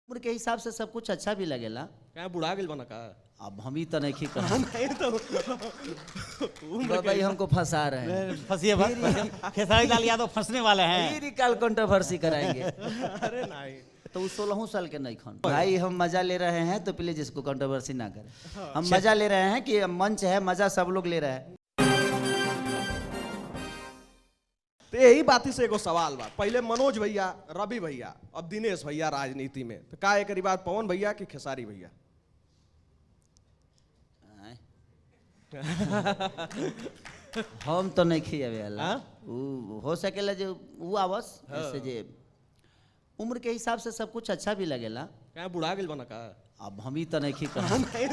उम्र के हिसाब से सब कुछ अच्छा भी लगेला। क्या बुढ़ा गेल बना का? अब हम ही तो नहीं कहा नहीं तो भाई हमको फंसा रहे हैं। फंसिए खेसारी लाल यादव फंसने वाले हैं। फिर कल कंट्रोवर्सी कराएंगे। अरे नहीं तो 16 साल के नहीं खन भाई हम मजा ले रहे हैं तो प्लीज इसको कंट्रोवर्सी ना करें। हम मजा ले रहे हैं कि मंच है, मजा सब लोग ले रहे हैं। तो यही बात से एगो सवाल बा। पहले मनोज भैया, रवि भैया, अब दिनेश भैया राजनीति में, तो का एक बात पवन भैया कि खेसारी भैया? हम तो नहीं खियावे वाला। हो सकेला जो वो आवस जैसे जे उम्र के हिसाब से सब कुछ अच्छा भी लगेला। क्या बुढ़ा गेल बना का? अब हम ही तो नहीं कहा नहीं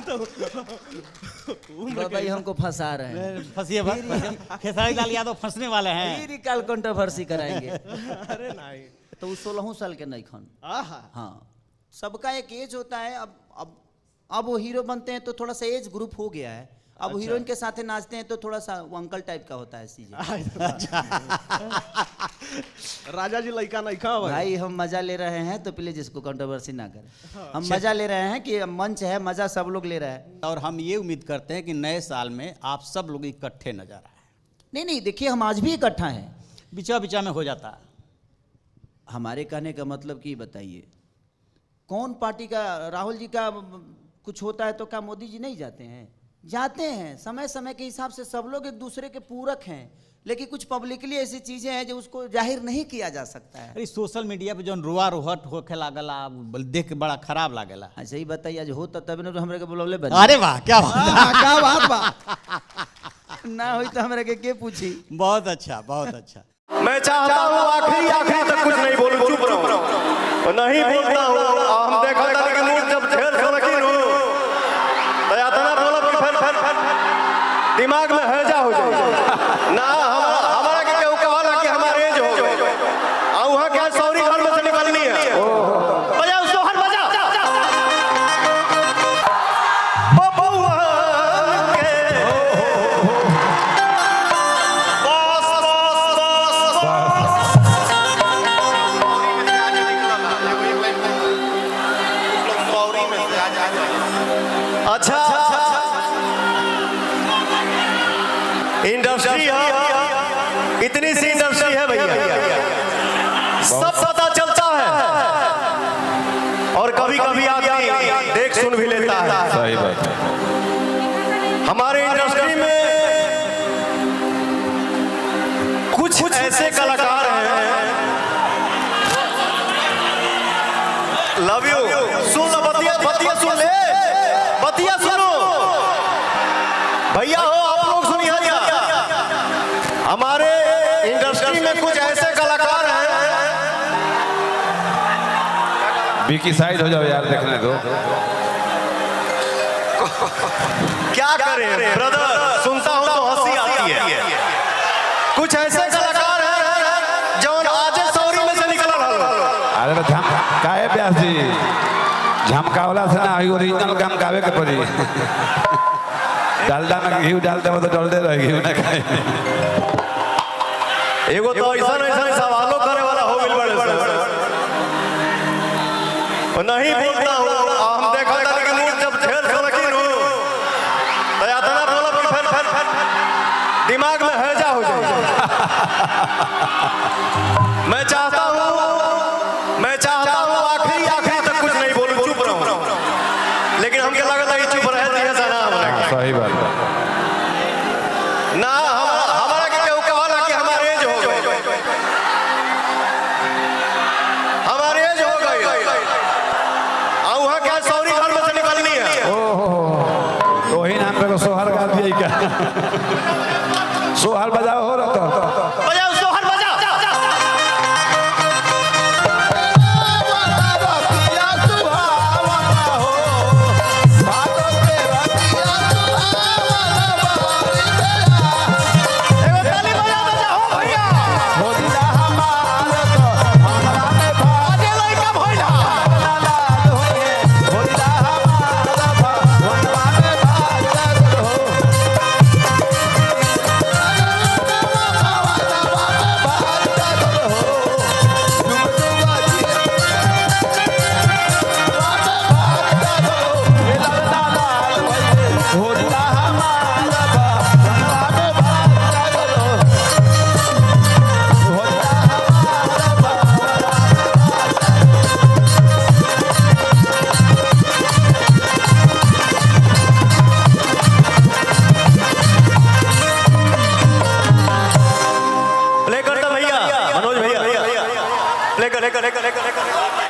तो भाई हमको फंसा रहे हैं। फंसिए खेसारी लाल यादव फंसने वाले हैं। फिर कल कंट्रोवर्सी कराएंगे। अरे नहीं तो 16 साल के नहीं खन। हाँ सबका एक एज होता है। अब वो हीरो बनते हैं तो थोड़ा सा एज ग्रुप हो गया है। अब अच्छा। हीरोइन के साथ नाचते हैं तो थोड़ा सा वो अंकल टाइप का होता है सीजन। राजा जी लड़का नहीं खा भाई हम मजा ले रहे हैं तो प्लीज इसको कंट्रोवर्सी ना करें। हम मजा ले रहे हैं कि मंच है, मजा सब लोग ले रहे हैं। और हम ये उम्मीद करते हैं कि नए साल में आप सब लोग इकट्ठे नजर आए। नहीं देखिए हम आज भी इकट्ठा हैं। बिचा बिचा में हो जाता है। हमारे कहने का मतलब कि बताइए कौन पार्टी का, राहुल जी का कुछ होता है तो क्या मोदी जी नहीं जाते हैं? जाते हैं। समय समय के हिसाब से सब लोग एक दूसरे के पूरक हैं, लेकिन कुछ पब्लिकली ऐसी चीजें हैं जो उसको जाहिर नहीं किया जा सकता है। अरे सोशल मीडिया पे जो रोआ रोहट होके लागला देख के बड़ा खराब लागला। अच्छा ही बताइए आज होता तब न तो हमरे के बोलले बन। अरे वाह क्या बात बा ना होई तो हमरे के पूछी। बहुत अच्छा बहुत अच्छा। मैं चाहता हूँ आखिरी तक कुछ नहीं बोलूं, चुप रहूं। नहीं बोलता हूँ। हम देखा था कि मुंह जब ढेर सड़की हूँ तो यातना बोला कि फिर दिमाग में हैजा हो जाए ना। हमारा के केहू कहला कि हमारे एज हो गए आ वहां क्या सौरी घर में से निकलनी है। बजाओ सोहर बजाओ। अच्छा इंडस्ट्री है, इतनी सी इंडस्ट्री है भैया, सब पता चलता है और कभी कभी आदमी देख सुन भी लेता है। सही बात है। हमारे इंडस्ट्री में कुछ ऐसे कलाकार हैं। लव यू सुन लो, बतिया सुन ले, बतिया सुनो भैया हो आप लोग सुनिए। हमारे इंडस्ट्री में कुछ ऐसे कलाकार हैं। बीकी साइड हो जाओ यार, देखने दो। क्या करें ब्रदर, सुनता हूं तो हंसी आती है। कुछ ऐसे कलाकार हैं जो आज सौरी में से निकल रहा। अरे तो काहे व्यास जी झमकावला से ना ओरिजिनल काम गावे के पड़ी। डालडा में घी डाल दे तो डलते रह घी ना खाए। एगो तो ऐसा सवालों करे वाला हो मिल बड़े नहीं बोलता हूँ। हम देखा था कि मुंह जब ढेर सड़की हूँ तो यातना बोला कि फिर दिमाग में हैजा हो जाए। मैं चाहता हूँ आखिरी तक कुछ नहीं बोलूं, चुप रहूं। लेकिन हमके लगा था कि चुप रहती है सना। सही बात है ना। हमारा के केहू कहला कि हमारे एज हो गए, हमारे एज हो गए आ वहां क्या सौरी घर में से निकलनी है। तो वही नाम पे सोहर गा दिया क्या? सोहर बजाओ हो रहा